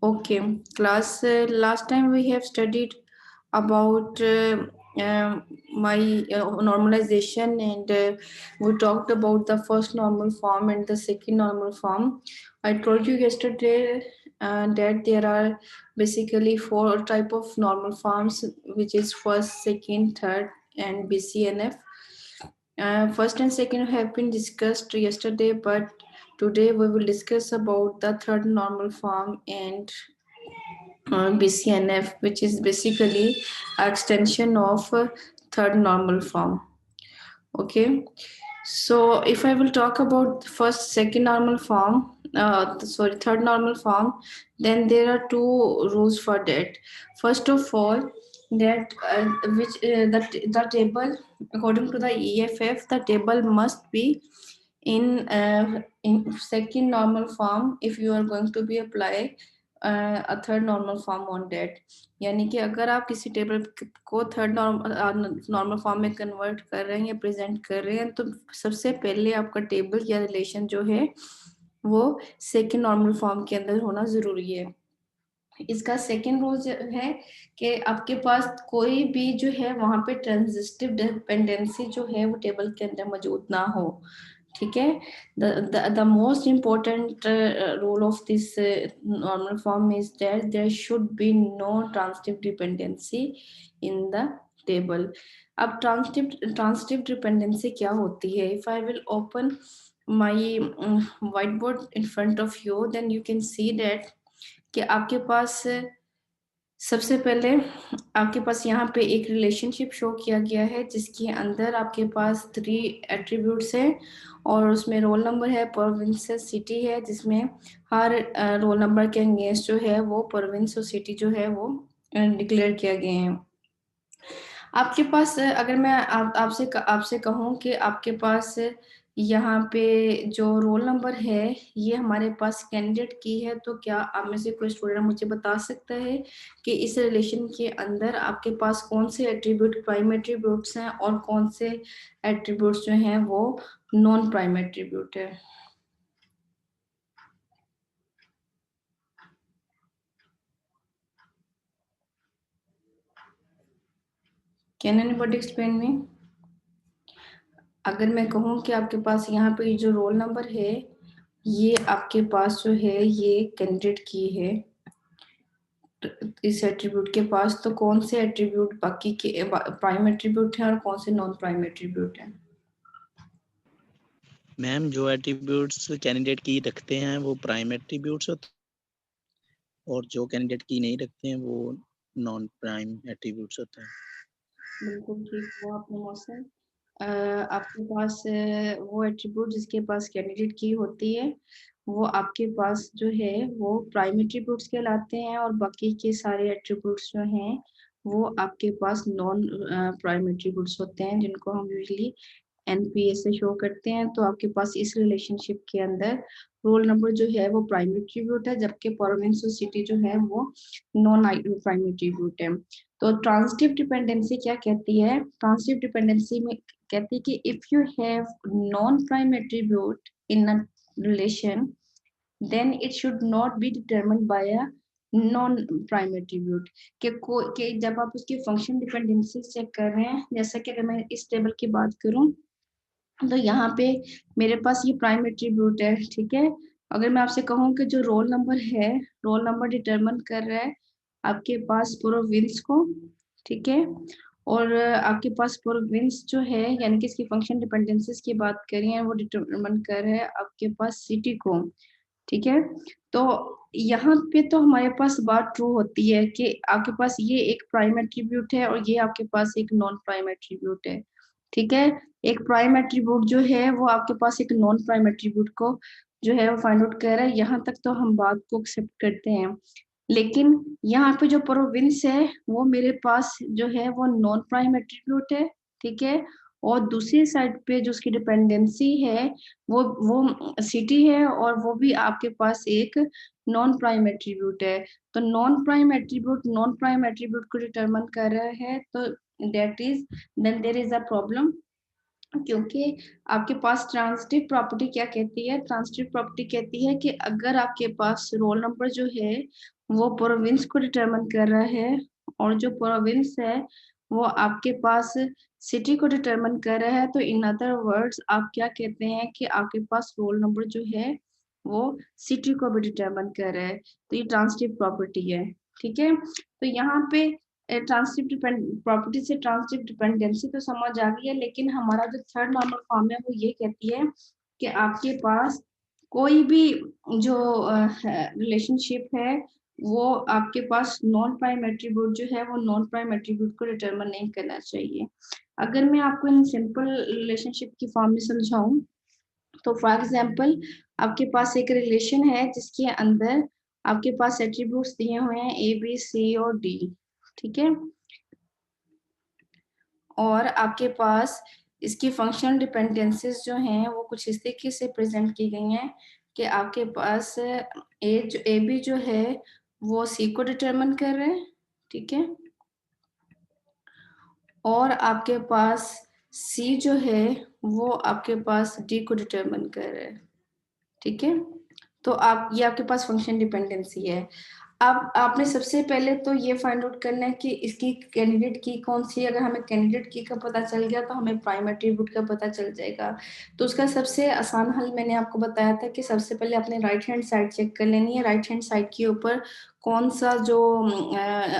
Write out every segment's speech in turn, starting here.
Okay, class. Last time we have studied about my normalization, and we talked about the first normal form and the second normal form. I told you yesterday that there are basically four type of normal forms, which is first, second, third, and BCNF. First and second have been discussed yesterday, but today we will discuss about the third normal form and BCNF, which is basically an extension of third normal form. Okay, so if I will talk about first, second normal form, third normal form, then there are two rules for that. First of all, that the table, according to the EFF, the table must be in second normal form if you are going to be apply a third normal form on that. यानी कि अगर आप किसी table को third normal form में convert कर रहे हैं या प्रेजेंट कर रहे हैं, तो सबसे पहले आपका टेबल या रिलेशन जो है वो सेकंड नॉर्मल फॉर्म के अंदर होना जरूरी है। इसका सेकंड रूल है कि आपके पास कोई भी जो है वहां पे ट्रांजिटिव डिपेंडेंसी जो है वो टेबल के अंदर मौजूद ना हो। ठीक है, the most important rule of this normal form is that there should be no transitive dependency in the table. अब ट्रांजिटिव डिपेंडेंसी क्या होती है? If I will open my whiteboard in front of you, then you can see that कि आपके पास सबसे पहले आपके पास यहाँ पे एक रिलेशनशिप शो किया गया है जिसके अंदर आपके पास 3 एट्रीब्यूट्स हैं और उसमें रोल नंबर है, प्रोविंस है, सिटी है, जिसमें हर रोल नंबर के अगेंस्ट जो है वो प्रोविंस और सिटी जो है वो डिक्लेयर किया गया है। आपके पास अगर मैं आपसे कहूँ कि आपके पास यहाँ पे जो रोल नंबर है ये हमारे पास कैंडिडेट की है, तो क्या आप में से कोई स्टूडेंट मुझे बता सकता है कि इस रिलेशन के अंदर आपके पास कौन से एट्रीब्यूट प्राइम एट्रीब्यूट्स हैं और कौन से एट्रीब्यूट्स जो हैं वो नॉन प्राइम एट्रीब्यूट है? Can anybody explain me? अगर मैं कहूँ कि आपके पास यहाँ पे जो रोल नंबर है ये आपके पास जो है ये कैंडिडेट की है इस एट्रीब्यूट के पास, तो कौन से एट्रीब्यूट बाकी के प्राइम एट्रीब्यूट है और कौन से नॉन प्राइम एट्रीब्यूट है? मैम, जो एट्रीब्यूट्स कैंडिडेट की रखते हैं वो प्राइम एट्रीब्यूट्स होते हैं और जो कैंडिडेट की नहीं रखते हैं वो नॉन प्राइम एट्रीब्यूट्स होते हैं। बिल्कुल ठीक हुआ आपने मौसम। आपके पास वो एट्रीब्यूट जिसके पास कैंडिडेट की होती है वो आपके पास जो है वो प्राइम एट्रीब्यूट्स कहलाते हैं और बाकी के सारे एट्रीब्यूट्स जो हैं वो आपके पास नॉन प्राइम एट्रीब्यूट्स होते हैं, जिनको हम यूजली एनपीए से शो करते हैं। तो आपके पास इस रिलेशनशिप के अंदर रोल नंबर जो है वो प्राइम एट्रीब्यूट है, जबकि प्रोविंस और सिटी जो है वो नॉन प्राइम एट्रीब्यूट है। तो ट्रांजिटिव डिपेंडेंसी क्या कहती है? ट्रांजिटिव डिपेंडेंसी में कहती है कि if you have non prime attribute in a relation then it should not be determined by a non prime attribute. कि जब आप उसकी फंक्शन डिपेंडेंसी चेक कर रहे हैं, जैसा कि अगर मैं इस टेबल की बात करूं तो यहाँ पे मेरे पास ये प्राइम एट्रीब्यूट है। ठीक है, अगर मैं आपसे कहूँ कि जो रोल नंबर है, रोल नंबर डिटरमिन कर रहा है आपके पास प्रोविंस को, ठीक है, और आपके पास प्रोविंस जो है यानी कि इसकी फंक्शन डिपेंडेंसीज की बात करें वो डिटरमिन कर रहा है आपके पास सिटी को। ठीक है, तो यहाँ पे तो हमारे पास बात ट्रू होती है कि आपके पास ये एक प्राइम एट्रीब्यूट है और ये आपके पास एक नॉन प्राइम एट्रीब्यूट है। ठीक है, एक प्राइम एट्रीब्यूट जो है वो आपके पास एक नॉन प्राइम एट्रीब्यूट को जो है वो फाइंड आउट कर रहा है, यहाँ तक तो हम बात को एक्सेप्ट करते हैं। लेकिन यहाँ पे जो प्रोविंस है वो मेरे पास जो है वो नॉन प्राइम एट्रीब्यूट है। ठीक है, और दूसरी साइड पे जो उसकी डिपेंडेंसी है वो सिटी है और वो भी आपके पास एक नॉन प्राइम एट्रीब्यूट है। तो नॉन प्राइम एट्रीब्यूट को डिटरमिन कर रहा है, तो that is then there is a problem क्योंकि आपके पास ट्रांजिटिव प्रॉपर्टी क्या कहती है, ट्रांजिटिव प्रॉपर्टी कहती है कि अगर आपके पास रोल नंबर जो है वो प्रोविंस को डिटरमिन कर रहा है और जो प्रोविंस है वो आपके पास सिटी को डिटरमिन कर रहा है, तो इन अदर वर्ड्स आप क्या कहते हैं कि आपके पास रोल नंबर जो है वो सिटी को भी डिटरमिन कर रहा है, तो ये ट्रांजिटिव प्रॉपर्टी है। ठीक है, तो यहाँ पे ट्रांजिटिव प्रॉपर्टी से ट्रांजिटिव डिपेंडेंसी तो समझ आ गई है, लेकिन हमारा जो थर्ड नॉर्मल फॉर्म है वो ये कहती है कि आपके पास कोई भी जो रिलेशनशिप है वो आपके पास नॉन प्राइम एट्रीब्यूट जो है वो नॉन प्राइम एट्रीब्यूट को डिटरमिन नहीं करना चाहिए। अगर मैं आपको इन सिंपल रिलेशनशिप की फॉर्म में समझाऊं, तो फॉर एग्जांपल आपके पास एक रिलेशन है जिसके अंदर आपके पास एट्रीब्यूट्स दिए हुए हैं ए बी सी और डी। ठीक है, और आपके पास इसकी फंक्शनल डिपेंडेंसीज जो हैं वो कुछ इस तरीके से प्रेजेंट की गई हैं कि आपके पास ए बी जो है वो सी को डिटरमिन कर रहे हैं। ठीक है, और आपके पास सी जो है वो आपके पास डी को डिटरमिन कर रहे हैं। ठीक है, तो आप ये आपके पास फंक्शन डिपेंडेंसी है। अब आपने सबसे पहले तो ये फाइंड आउट करना है कि इसकी कैंडिडेट की कौन सी है। अगर हमें कैंडिडेट की का पता चल गया तो हमें प्राइम एट्रीब्यूट का पता चल जाएगा। तो उसका सबसे आसान हल मैंने आपको बताया था कि सबसे पहले अपने राइट हैंड साइड चेक कर लेनी है, राइट हैंड साइड के ऊपर कौन सा जो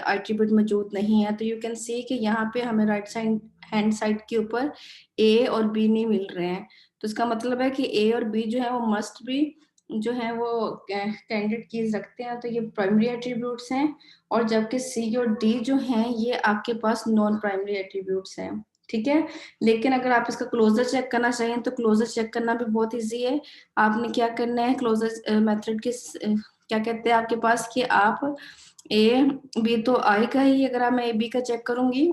एट्रीब्यूट मौजूद नहीं है। तो यू कैन सी कि यहाँ पे हमें राइट साइड हैंड साइड के ऊपर ए और बी नहीं मिल रहे हैं, तो इसका मतलब है कि ए और बी जो है वो मस्ट भी जो है वो कैंडिडेट कीज रखते हैं, तो ये प्राइमरी एट्रीब्यूट्स हैं। और जबकि सी और डी जो हैं ये आपके पास नॉन प्राइमरी एट्रीब्यूट्स हैं। ठीक है, लेकिन अगर आप इसका क्लोजर चेक करना चाहें तो क्लोजर चेक करना भी बहुत इजी है। आपने क्या करना है, क्लोजर मेथड के क्या कहते हैं आपके पास कि आप ए बी तो आएगा ही, अगर मैं ए बी का चेक करूंगी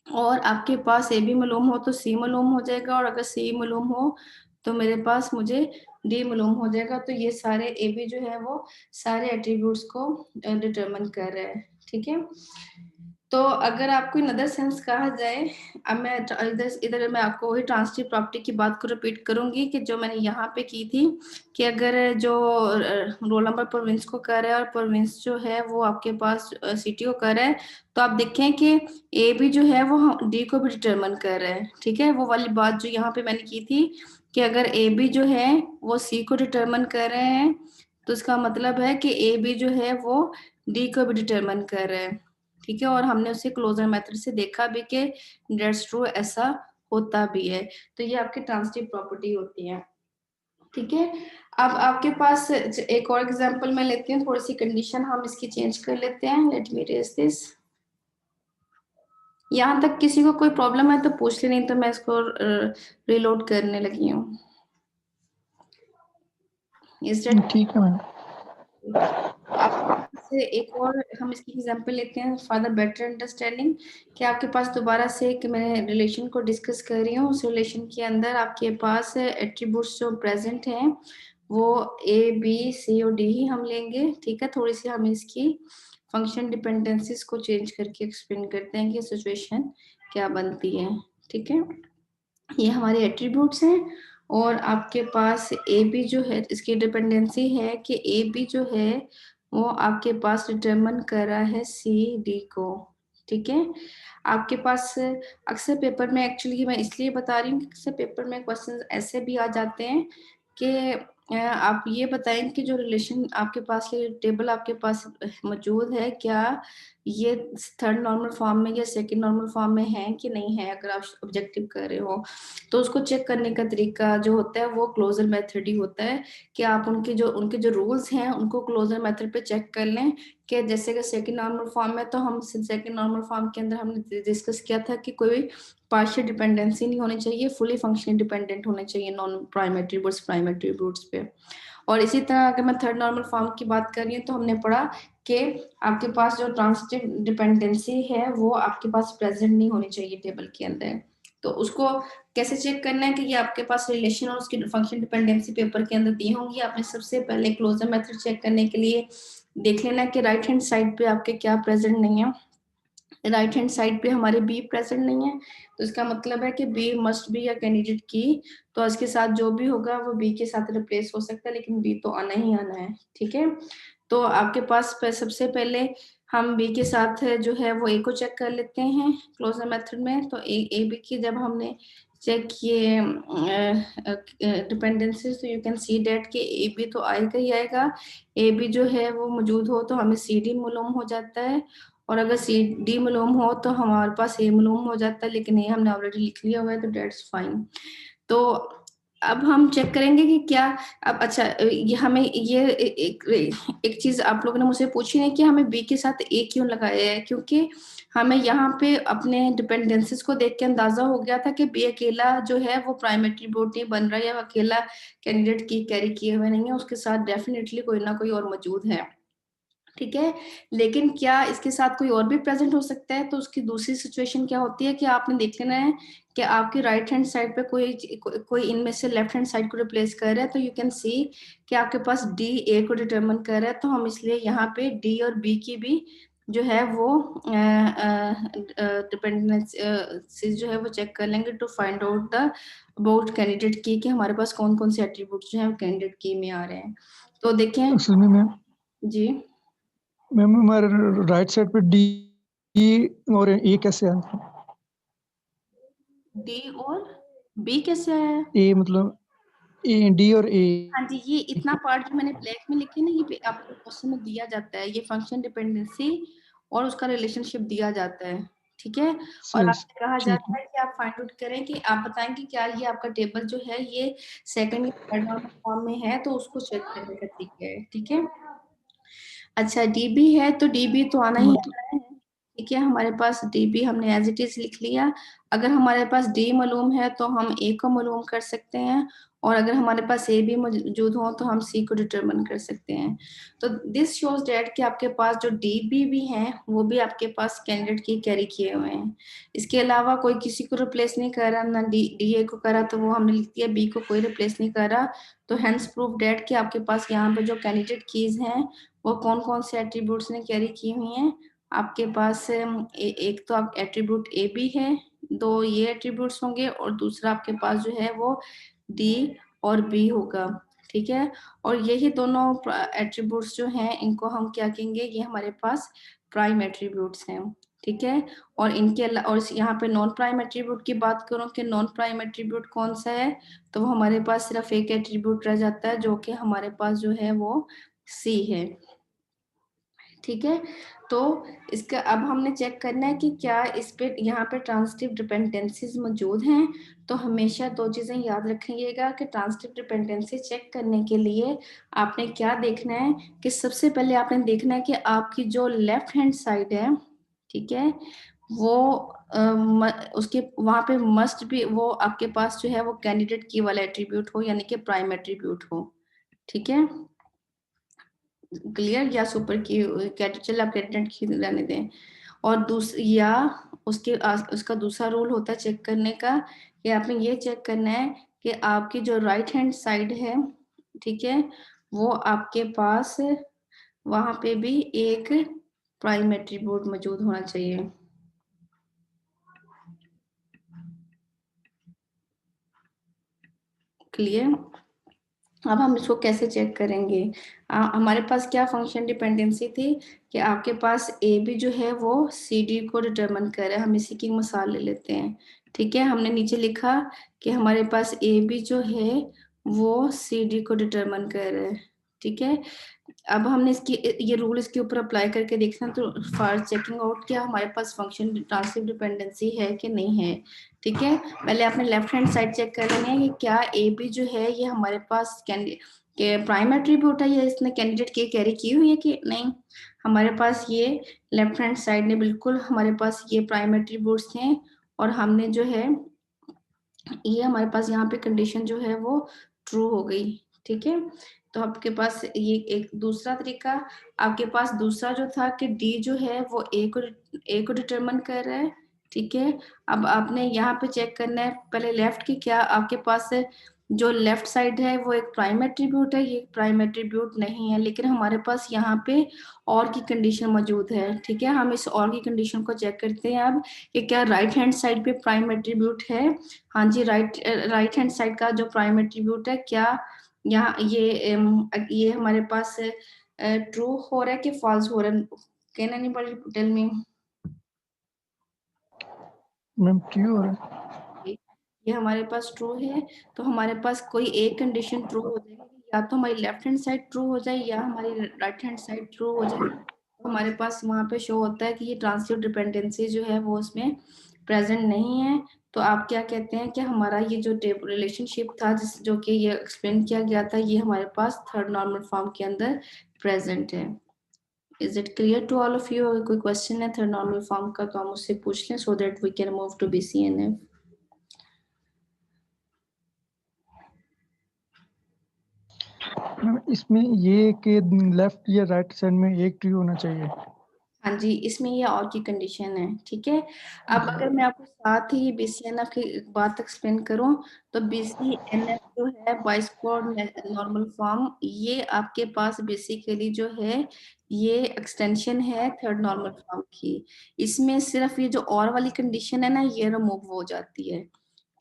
और आपके पास ए बी मालूम हो तो सी मालूम हो जाएगा, और अगर सी मालूम हो तो मेरे पास मुझे डी मालूम हो जाएगा। तो ये सारे ए बी जो है वो सारे एट्रीब्यूट्स को डिटरमिन कर रहे हैं। ठीक है, तो अगर आपको इन अदर सेंस कहा जाए, अब मैं इधर मैं आपको वही ट्रांजिटिव प्रॉपर्टी की बात को रिपीट करूंगी कि जो मैंने यहाँ पे की थी कि अगर जो रोल नंबर प्रोविंस को कर रहा है और प्रोविंस जो है वो आपके पास सिटी को कर रहा है, तो आप देखें कि ए भी जो है वो डी को भी डिटरमिन कर रहा है। ठीक है, वो वाली बात जो यहाँ पे मैंने की थी कि अगर ए बी जो है वो सी को डिटरमिन कर रहे हैं, तो इसका मतलब है कि ए बी जो है वो डी को भी डिटरमिन कर रहे हैं। ठीक है, और हमने उसे क्लोजर मेथड से देखा भी कि दैट्स ट्रू, ऐसा होता भी है। तो ये आपकी ट्रांजिटिव प्रॉपर्टी होती है। ठीक है, अब आपके पास एक और एग्जांपल मैं लेती हूँ, थोड़ी सी कंडीशन हम इसकी चेंज कर लेते हैं। Let me erase this. यहाँ तक किसी को कोई प्रॉब्लम है तो पूछ ले, नहीं तो मैं इसको रिलोड करने लगी हूँ। ठीक है मैम। से एक और हम इसकी एग्जांपल लेते हैं फॉर द बेटर अंडरस्टैंडिंग कि आपके पास दोबारा से कि मैं रिलेशन को डिस्कस कर रही हूँ। उस रिलेशन के अंदर आपके पास एट्रीब्यूट्स जो प्रेजेंट हैं वो ए बी सी और डी ही हम लेंगे। ठीक है, थोड़ी सी हम इसकी फंक्शन डिपेंडेंसीज को चेंज करके एक्सप्लेन करते हैं कि सिचुएशन क्या बनती है। ठीक है, ये हमारे एट्रीब्यूट्स हैं और आपके पास ए बी जो है इसकी डिपेंडेंसी है कि ए बी जो है वो आपके पास डिटरमिन कर रहा है सी डी को। ठीक है, आपके पास अक्सर पेपर में, एक्चुअली मैं इसलिए बता रही हूँ कि अक्सर पेपर में क्वेश्चन ऐसे भी आ जाते हैं कि आप ये बताएं कि जो रिलेशन आपके पास, ये टेबल आपके पास मौजूद है, क्या ये थर्ड नॉर्मल फॉर्म में या सेकंड नॉर्मल फॉर्म में है कि नहीं है। अगर आप ऑब्जेक्टिव कर रहे हो तो उसको चेक करने का तरीका जो होता है वो क्लोजर मेथड ही होता है कि आप उनके जो रूल्स हैं उनको क्लोजर मेथड पे चेक कर लें कि जैसे कि सेकंड नॉर्मल फॉर्म में, तो हम सेकंड नॉर्मल फॉर्म के अंदर हमने डिस्कस किया था कि कोई पार्शियल डिपेंडेंसी नहीं होनी चाहिए, फुली फंक्शनल डिपेंडेंट होने चाहिए non prime attributes prime attributes पे। और इसी तरह अगर मैं थर्ड नॉर्मल फॉर्म की बात कर रही हूँ तो हमने पढ़ा कि आपके पास जो ट्रांजिटिव डिपेंडेंसी है वो आपके पास प्रेजेंट नहीं होनी चाहिए टेबल के अंदर। तो उसको कैसे चेक करना है कि ये आपके पास रिलेशन और उसकी फंक्शन डिपेंडेंसी पेपर के अंदर दी होंगी। आपने सबसे पहले क्लोजर मेथड चेक करने के लिए देख लेना कि राइट हैंड साइड पे आपके क्या प्रेजेंट नहीं है। राइट हैंड साइड पे हमारे बी प्रेजेंट नहीं है, तो इसका मतलब है कि बी मस्ट बी या कैंडिडेट की, तो इसके साथ जो भी होगा वो बी के साथ रिप्लेस हो सकता है, लेकिन बी तो आना ही आना है। ठीक है, तो आपके पास सबसे पहले हम बी के साथ जो है वो ए को चेक कर लेते हैं क्लोजर मेथड में। तो ए बी की जब हमने चेक किए डिपेंडेंसीज, तो यू कैन सी डेट कि ए बी तो आएगा ही आएगा। ए बी जो है वो मौजूद हो तो हमें सी डी मालूम हो जाता है, और अगर सी डी मालूम हो तो हमारे पास ए मालूम हो जाता है, लेकिन ये हमने ऑलरेडी लिख लिया हुआ है, तो डेट्स फाइन। तो अब हम चेक करेंगे कि क्या, अब अच्छा ये हमें ये एक चीज आप लोगों ने मुझसे पूछी है कि हमें बी के साथ ए क्यों लगाया है, क्योंकि हमें यहाँ पे अपने डिपेंडेंसीज को देख के अंदाजा हो गया था कि बी अकेला जो है वो प्राइमरी एट्रीब्यूट नहीं बन रहा है, या अकेला कैंडिडेट की कैरी किए हुए नहीं है, उसके साथ डेफिनेटली कोई ना कोई और मौजूद है। ठीक है, लेकिन क्या इसके साथ कोई और भी प्रेजेंट हो सकता है? तो उसकी दूसरी सिचुएशन क्या होती है कि आपने देख लेना है कि आपकी राइट हैंड साइड पे कोई इनमें से लेफ्ट हैंड साइड को रिप्लेस कर रहा है, तो यू कैन सी कि आपके पास डी ए को डिटरमिन कर रहा है, तो हम इसलिए यहाँ पे डी और बी की भी जो है वो डिपेंडेंसी जो है वो चेक कर लेंगे to find out the about candidate की, कि हमारे पास कौन कौन से एट्रीब्यूट्स जो है कैंडिडेट की में आ रहे हैं। तो देखें असल में मैम जी, हमारे राइट साइड पे डी और ए कैसे आया? डी और बी कैसे आया? ए मतलब ए, डी और ए। हाँ जी, ये इतना पार्ट जो मैंने ब्लैक में लिखे ना, ये आपको क्वेश्चन में दिया जाता है, ये फंक्शन डिपेंडेंसी और उसका रिलेशनशिप दिया जाता है। ठीक है, और आपसे कहा ठीक जाता है। है कि आप फाइंड आउट करें कि आप बताएं कि क्या ये आपका टेबल जो है ये सेकंड या थर्ड नॉर्मल फॉर्म में है, तो उसको चेक करने का तरीका है। ठीक है, अच्छा डीबी है तो डीबी तो आना ही मतलब आना है। ठीक है, हमारे पास डीबी हमने एज इट इज लिख लिया। अगर हमारे पास डी मालूम है तो हम ए को मालूम कर सकते हैं, और अगर हमारे पास ए भी मौजूद हो तो हम सी को डिटरमिन कर सकते हैं। तो दिस शोज डेट कि आपके पास जो डीबी भी हैं वो भी आपके पास कैंडिडेट की कैरी किए हुए हैं। इसके अलावा कोई किसी को रिप्लेस नहीं कर रहा, ना डी ए को करा तो वो हमने लिख दिया, बी को कोई रिप्लेस नहीं कर रहा, तो हेंस प्रूफ डेट कि आपके पास यहाँ पे जो कैंडिडेट कीज हैं वो कौन कौन से एट्रीब्यूट्स ने कैरी की हुई हैं। आपके पास एक तो आप एट्रीब्यूट ए बी है, दो ये एट्रीब्यूट्स होंगे, और दूसरा आपके पास जो है वो डी और बी होगा। ठीक है, और यही दोनों एट्रीब्यूट्स जो हैं इनको हम क्या कहेंगे, ये हमारे पास प्राइम एट्रीब्यूट्स हैं। ठीक है, और इनके और यहाँ पे नॉन प्राइम एट्रीब्यूट की बात करूं कि नॉन प्राइम एट्रीब्यूट कौन सा है, तो वो हमारे पास सिर्फ एक एट्रीब्यूट रह जाता है जो कि हमारे पास जो है वो सी है। ठीक है, तो इसका अब हमने चेक करना है कि क्या इस पे यहाँ पे ट्रांजिटिव डिपेंडेंसीज मौजूद हैं। तो हमेशा दो चीजें याद रखिएगा कि ट्रांजिटिव डिपेंडेंसी चेक करने के लिए आपने क्या देखना है, कि सबसे पहले आपने देखना है कि आपकी जो लेफ्ट हैंड साइड है, ठीक है, वो उसके वहां पे मस्ट भी वो आपके पास जो है वो कैंडिडेट की वाला एट्रीब्यूट हो, यानी कि प्राइम एट्रीब्यूट हो। ठीक है, क्लियर, या सुपर की चल आप कैंडिडेट की रहने दें। और या उसका दूसरा रूल होता है चेक करने का, कि आपने ये चेक करना है कि आपकी जो राइट हैंड साइड है, ठीक है, वो आपके पास वहां पे भी एक प्राइम एट्रीब्यूट मौजूद होना चाहिए। क्लियर, अब हम इसको कैसे चेक करेंगे? हमारे पास क्या फंक्शन डिपेंडेंसी थी कि आपके पास ए बी जो है वो सी डी को डिटरमिन कर रहा है। हम इसी की मिसाल ले लेते हैं। ठीक है, हमने नीचे लिखा कि हमारे पास ए बी जो है वो सी डी को डिटरमिन कर रहा है। ठीक है, अब हमने इसकी ये रूल इसके ऊपर अप्लाई करके देखना, तो फॉर चेकिंग आउट क्या हमारे पास फंक्शन ट्रांसिटिव डिपेंडेंसी है कि नहीं है। ठीक है, पहले आपने लेफ्ट हैंड साइड चेक कर लेना है कि क्या ए बी जो है ये हमारे पास के प्राइम एट्रीब्यूट है, या इसने कैंडिडेट की कैरी की हुई है कि नहीं। हमारे पास ये लेफ्ट हैंड साइड ने बिल्कुल हमारे पास ये प्राइम एट्रीब्यूट्स थे, और हमने जो है ये हमारे पास यहाँ पे कंडीशन जो है वो ट्रू हो गई। ठीक है, तो आपके पास ये एक दूसरा तरीका, आपके पास दूसरा जो था कि डी जो है वो ए को डिटरमिन कर रहा है। ठीक है, अब आपने यहाँ पे चेक करना है पहले लेफ्ट की, क्या आपके पास जो लेफ्ट साइड है वो एक प्राइम एट्रीब्यूट है, ये प्राइम एट्रीब्यूट नहीं है, लेकिन हमारे पास यहाँ पे और की कंडीशन मौजूद है। ठीक है, हम इस और की कंडीशन को चेक करते हैं अब कि क्या राइट हैंड साइड पे प्राइम एट्रीब्यूट है। हाँ जी, राइट हैंड साइड का जो प्राइम एट्रीब्यूट है, क्या यहाँ ये हमारे पास ट्रू हो रहा है कि फॉल्स हो रहा है? Can anybody tell me? Ma'am true हो रहा है। ये हमारे पास ट्रू है, तो हमारे पास कोई एक कंडीशन ट्रू हो जाएगी, या तो हमारी लेफ्ट हैंड साइड ट्रू हो जाए या हमारी राइट हैंड साइड ट्रू हो जाए। तो हमारे पास वहां पे शो होता है कि ये ट्रांजिटिव डिपेंडेंसी जो है वो उसमें प्रेजेंट नहीं है। तो आप क्या कहते हैं कि हमारा ये जो रिलेशनशिप था जो कि ये एक्सप्लेन किया गया था, ये हमारे पास थर्ड नॉर्मल फॉर्म के अंदर प्रेजेंट है। Is it clear to all of you? अगर कोई क्वेश्चन है थर्ड नॉर्मल फॉर्म का तो हम उससे पूछ लें, so that we can move to BCNF। Ma'am इसमें ये कि लेफ्ट या राइट साइड में एक ट्रू होना चाहिए। हाँ जी, इसमें ये और की कंडीशन है। ठीक है, अब अगर मैं आपको साथ ही BCNF की एक बात एक्सप्लेन करूं, तो BCNF जो है बॉयज कोड नॉर्मल फॉर्म, ये आपके पास बेसिकली जो है ये एक्सटेंशन है थर्ड नॉर्मल फॉर्म की। इसमें सिर्फ ये जो और वाली कंडीशन है ना, ये रिमूव हो जाती है।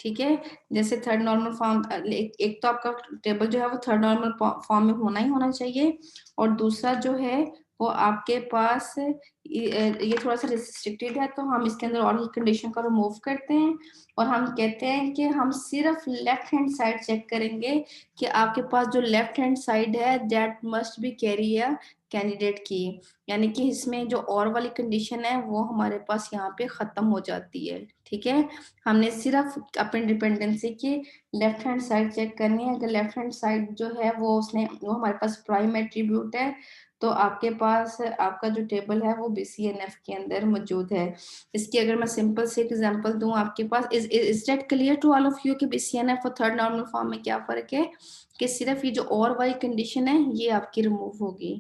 ठीक है, जैसे थर्ड नॉर्मल फॉर्म, एक तो आपका टेबल जो है वो थर्ड नॉर्मल फॉर्म में होना ही होना चाहिए, और दूसरा जो है वो आपके पास ये थोड़ा सा रिस्ट्रिक्टेड है, तो हम इसके अंदर और ही कंडीशन को रिमूव करते हैं, और हम कहते हैं कि हम सिर्फ लेफ्ट हैंड साइड चेक करेंगे कि आपके पास जो लेफ्ट हैंड साइड है that must be carry a candidate की, यानी कि इसमें जो और वाली कंडीशन है वो हमारे पास यहाँ पे खत्म हो जाती है। ठीक है, हमने सिर्फ अपनी डिपेंडेंसी की लेफ्ट हैंड साइड चेक करनी है। अगर लेफ्ट हैंड साइड जो है वो हमारे पास प्राइम एट्रीब्यूट है, तो आपके पास आपका जो टेबल है वो BCNF के अंदर मौजूद है। इसकी अगर मैं सिंपल से एग्जांपल दूं आपके पास, is that clear to all of you कि BCNF और थर्ड नॉर्मल फॉर्म में क्या फर्क है? कि सिर्फ ये जो और वाली कंडीशन है ये आपकी रिमूव होगी।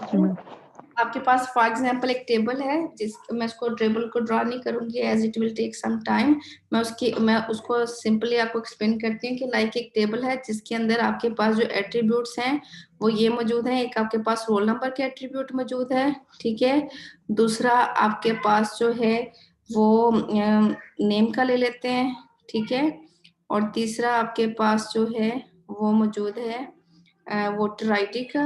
जी मैम। आपके पास फॉर एग्जांपल एक टेबल है, मैं उसको टेबल को ड्रॉ नहीं करूंगी as it will take some time. मैं उसको सिंपली आपको एक्सप्लेन करती हूँ कि लाइक एक टेबल है जिसके अंदर आपके पास जो एट्रीब्यूट्स हैं वो ये मौजूद हैं। एक आपके पास रोल नंबर के एट्रीब्यूट मौजूद है, ठीक है। दूसरा आपके पास जो है वो नेम का ले लेते हैं, ठीक है। और तीसरा आपके पास जो है वो मौजूद है वोटर ID का।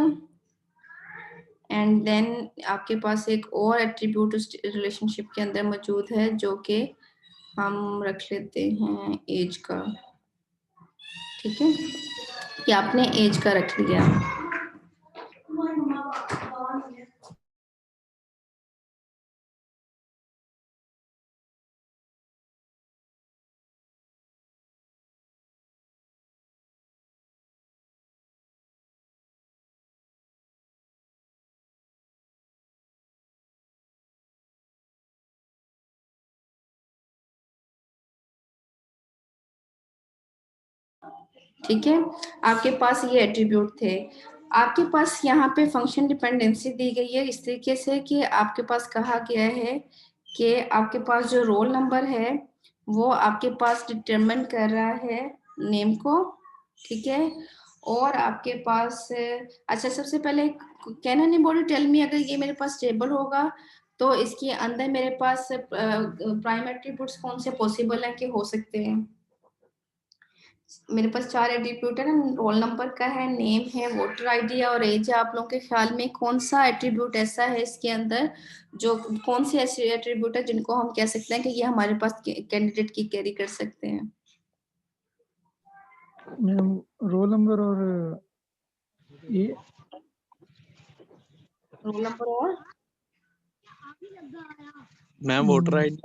एंड देन आपके पास एक और एट्रीब्यूट उस रिलेशनशिप के अंदर मौजूद है जो कि हम रख लेते हैं एज का, ठीक है। कि आपने एज का रख लिया। ठीक है, आपके पास ये एट्रीब्यूट थे। आपके पास यहाँ पे फंक्शन डिपेंडेंसी दी गई है इस तरीके से कि आपके पास कहा गया है कि आपके पास जो रोल नंबर है वो आपके पास डिटरमिन कर रहा है नेम को, ठीक है। और आपके पास अच्छा, सबसे पहले कैन एनीबॉडी टेल मी, अगर ये मेरे पास टेबल होगा तो इसके अंदर मेरे पास प्राइम एट्रीब्यूट्स कौन से पॉसिबल है कि हो सकते हैं? मेरे पास 4 एट्रीब्यूट है ना, रोल नंबर का है, नेम है, वोटर ID है और एज है। आप लोगों के ख्याल में कौन सा एट्रीब्यूट ऐसा है इसके अंदर, जो कौन सी ऐसी एट्रीब्यूट है जिनको हम कह सकते हैं कि ये हमारे पास कैंडिडेट की कैरी कर सकते हैं? मैम रोल नंबर और ये रोल नंबर और मैम वोटर ID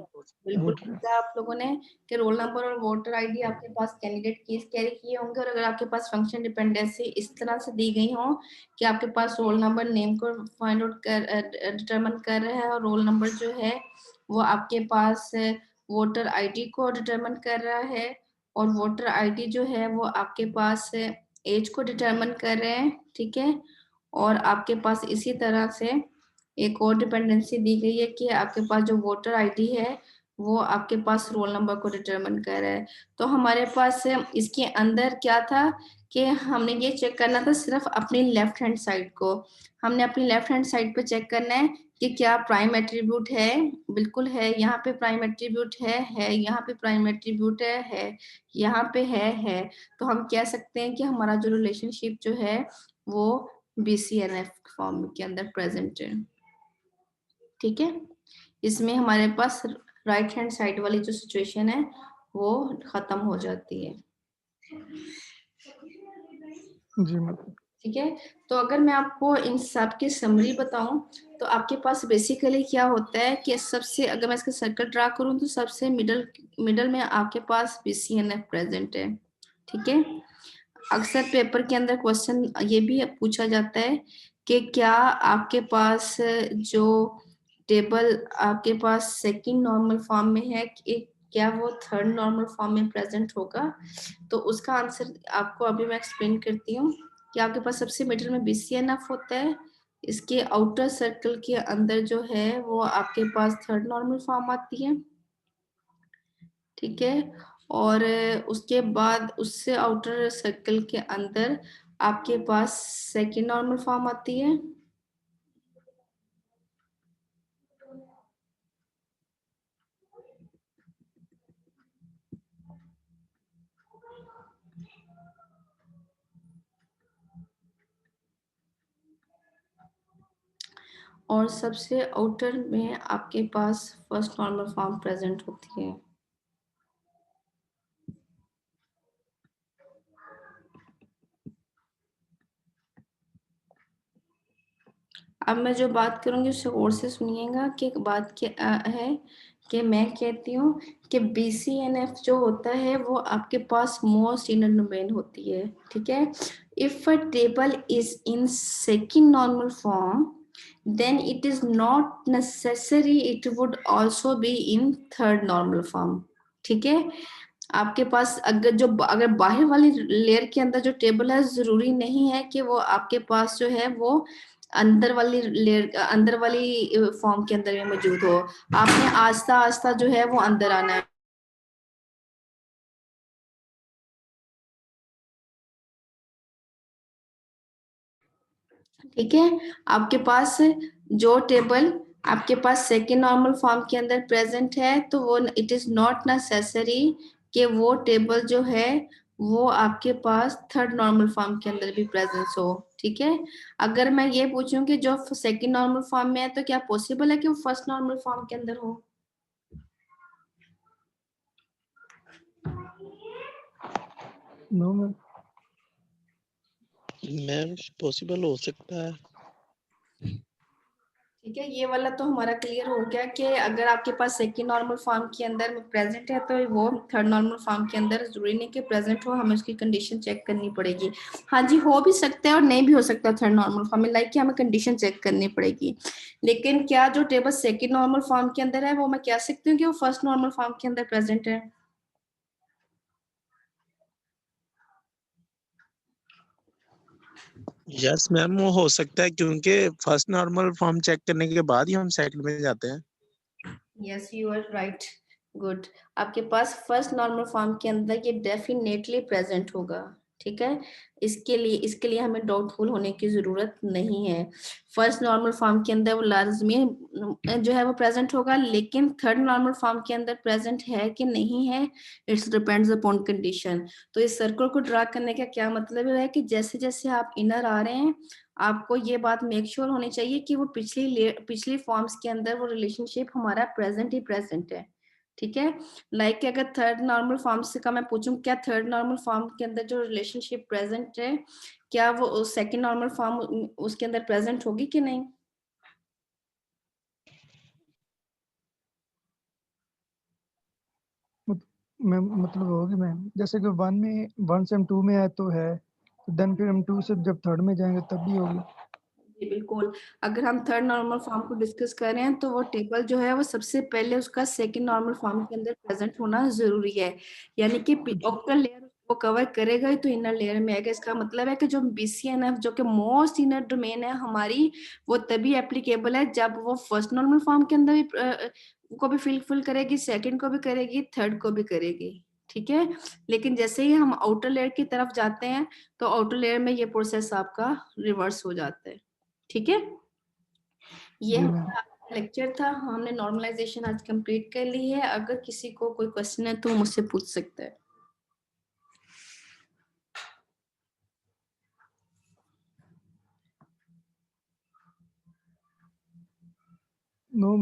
बिल्कुल वोटर। बताया आप लोगों ने कि रोल नंबर और वोटर ID आपके पास कैंडिडेट की कैरी किए होंगे। और अगर आपके पास फंक्शन डिपेंडेंसी इस तरह से दी गई हो कि आपके पास रोल नंबर नेम को फाइंड आउट कर डिटरमिन कर रहा है, और रोल नंबर जो है वो आपके पास वोटर ID को डिटरमिन कर रहा है, और वोटर ID जो है वो आपके पास एज को डिटरमिन कर रहे हैं, ठीक है। और आपके पास इसी तरह से एक और डिपेंडेंसी दी गई है कि आपके पास जो वोटर ID है वो आपके पास रोल नंबर को डिटरमिन कर रहा है। तो हमारे पास इसके अंदर क्या था कि हमने ये चेक करना था सिर्फ अपनी लेफ्ट हैंड साइड को। हमने अपनी लेफ्ट हैंड साइड पे चेक करना है कि क्या प्राइम एट्रीब्यूट है, बिल्कुल है, यहाँ पे प्राइम एट्रीब्यूट है, यहाँ पे प्राइम एट्रीब्यूट है, यहाँ पे है। तो हम कह सकते हैं कि हमारा जो रिलेशनशिप जो है वो BCNF फॉर्म के अंदर प्रेजेंट है। ठीक है, इसमें हमारे पास राइट हैंड साइड वाली जो सिचुएशन है वो खत्म हो जाती है। जी मैम। ठीक है, तो अगर मैं आपको इन सब की समरी बताऊं तो आपके पास बेसिकली क्या होता है कि सबसे, अगर मैं इसका सर्कल ड्रा करूं तो सबसे मिडल में आपके पास BCNF प्रेजेंट है। ठीक है, अक्सर पेपर के अंदर क्वेश्चन ये भी पूछा जाता है कि क्या आपके पास जो टेबल आपके पास सेकंड नॉर्मल फॉर्म में है कि क्या वो थर्ड नॉर्मल फॉर्म में प्रेजेंट होगा। तो उसका आंसर आपको अभी मैं एक्सप्लेन करती हूँ कि आपके पास सबसे मिडिल में BCNF होता है, इसके आउटर सर्कल के अंदर जो है वो आपके पास थर्ड नॉर्मल फॉर्म आती है। ठीक है, और उसके बाद उससे आउटर सर्कल के अंदर आपके पास सेकेंड नॉर्मल फॉर्म आती है। और सबसे आउटर में आपके पास फर्स्ट नॉर्मल फॉर्म प्रेजेंट होती है। अब मैं जो बात करूंगी उसे और से सुनिएगा कि बात क्या है कि मैं कहती हूँ कि BCNF जो होता है वो आपके पास मोस्ट इनर डोमेन होती है। ठीक है, if a table is in second normal form then it is not necessary it would also be in third normal form। ठीक है, आपके पास अगर बाहर वाली लेयर के अंदर जो टेबल है जरूरी नहीं है कि वो आपके पास जो है वो अंदर वाली लेयर अंदर वाली फॉर्म के अंदर में मौजूद हो। आपने आस्ता आस्ता जो है वो अंदर आना है। ठीक है, आपके पास जो टेबल आपके पास सेकेंड नॉर्मल फॉर्म के अंदर प्रेजेंट है तो वो इट इज नॉट नेसेसरी कि वो टेबल जो है वो आपके पास थर्ड नॉर्मल फॉर्म के अंदर भी प्रेजेंस हो। ठीक है, अगर मैं ये पूछूं कि जो सेकेंड नॉर्मल फॉर्म में है तो क्या पॉसिबल है कि वो फर्स्ट नॉर्मल फॉर्म के अंदर हो। No ma'am. मैम पॉसिबल हो सकता है। ठीक है, ये वाला तो हमारा क्लियर हो गया कि अगर आपके पास सेकेंड नॉर्मल फॉर्म के अंदर प्रेजेंट है तो वो थर्ड नॉर्मल फॉर्म के अंदर जरूरी नहीं कि प्रेजेंट हो, हमें उसकी कंडीशन चेक करनी पड़ेगी। हाँ जी, हो भी सकता है और नहीं भी हो सकता थर्ड नॉर्मल फॉर्म में, लाइक कि हमें कंडीशन चेक करनी पड़ेगी। लेकिन क्या जो टेबल सेकेंड नॉर्मल फॉर्म के अंदर है वो मैं कह सकती हूँ कि वो फर्स्ट नॉर्मल फॉर्म के अंदर प्रेजेंट है। यस मैम, वो हो सकता है क्योंकि फर्स्ट नॉर्मल फॉर्म चेक करने के बाद ही हम सेकंड में जाते हैं। Yes you are right, good. आपके पास फर्स्ट नॉर्मल फॉर्म के अंदर ये डेफिनेटली प्रेजेंट होगा। ठीक है, इसके लिए हमें डाउटफुल होने की जरूरत नहीं है। फर्स्ट नॉर्मल फॉर्म के अंदर वो लाजमी जो है वो प्रेजेंट होगा, लेकिन थर्ड नॉर्मल फॉर्म के अंदर प्रेजेंट है कि नहीं है इट्स डिपेंड्स अपॉन कंडीशन। तो इस सर्कल को ड्रा करने का क्या मतलब है कि जैसे जैसे आप इनर आ रहे हैं आपको ये बात मेक श्योर होनी चाहिए कि वो पिछली फॉर्म्स के अंदर वो रिलेशनशिप हमारा प्रेजेंट ही प्रेजेंट है। ठीक है, लाइक अगर थर्ड नॉर्मल फॉर्म से का मैं पूछूं क्या थर्ड नॉर्मल फॉर्म के अंदर जो रिलेशनशिप प्रेजेंट है क्या वो सेकंड नॉर्मल फॉर्म उसके अंदर प्रेजेंट होगी कि नहीं। मैम मतलब होगी मैम, जैसे कि वन से हम टू में है तो है, देन फिर हम टू से जब थर्ड में जाएंगे तब भी होगी। जी बिल्कुल, अगर हम थर्ड नॉर्मल फॉर्म को डिस्कस कर रहे हैं तो वो टेबल जो है वो सबसे पहले उसका सेकंड नॉर्मल फॉर्म के अंदर प्रेजेंट होना जरूरी है, यानी कि ऑक्टल लेयर वो कवर करेगा ही तो इनर लेयर में आएगा। इसका मतलब है कि जो BCNF जो कि मोस्ट इनर डोमेन है हमारी, वो तभी एप्लीकेबल है जब वो फर्स्ट नॉर्मल फॉर्म के अंदर भी को भी फिल करेगी, सेकंड को भी करेगी, थर्ड को भी करेगी, ठीक है। लेकिन जैसे ही हम आउटर लेयर की तरफ जाते हैं तो आउटर लेयर में ये प्रोसेस आपका रिवर्स हो जाता है, ठीक है। ये जी मैम। हमारा लेक्चर था, हमने नॉर्मलाइजेशन आज कंप्लीट कर ली है। अगर किसी को कोई क्वेश्चन है तो मुझसे पूछ सकते हैं। नो